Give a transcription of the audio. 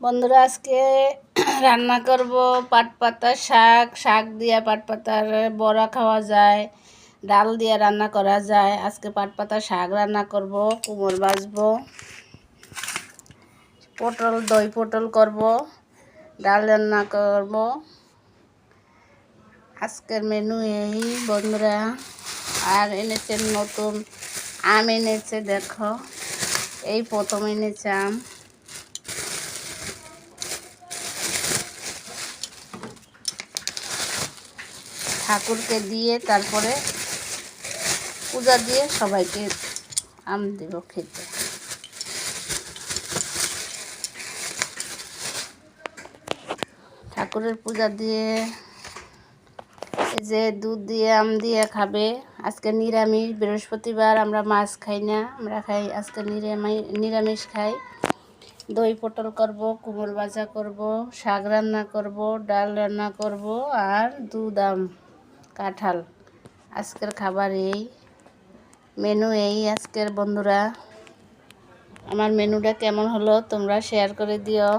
বন্ধুরা আজকে রান্না করব পাট পাতার শাক। শাক দিয়ে পাট পাতার বড়া খাওয়া যায়, ডাল দিয়ে রান্না করা যায়। আজকে পাট পাতার শাক রান্না করব, কুমড় ভাজবো, পটল দই পটল করব, ডাল রান্না করব। আজকের মেনু এই বন্ধুরা। আর এনেছে নতুন আম এনেছে, দেখো এই প্রথম এনেছে আম। ঠাকুরকে দিয়ে তারপরে পূজা দিয়ে সবাইকে আম দেব খেতে। ঠাকুরের পূজা দিয়ে এই যে দুধ দিয়ে আম দিয়ে খাবে। আজকে নিরামিষ, বৃহস্পতিবার, আমরা মাছ খাই না, আমরা খাই আজকে নিরামিষ খাই। দই পটল করব, কুমড় ভাজা করব, শাক রান্না করব, ডাল রান্না করব, আর দুধ আম কাঁঠাল। আজকের খাবার এই মেনু এই আজকের। বন্ধুরা আমার মেনুটা কেমন হলো তোমরা শেয়ার করে দিও।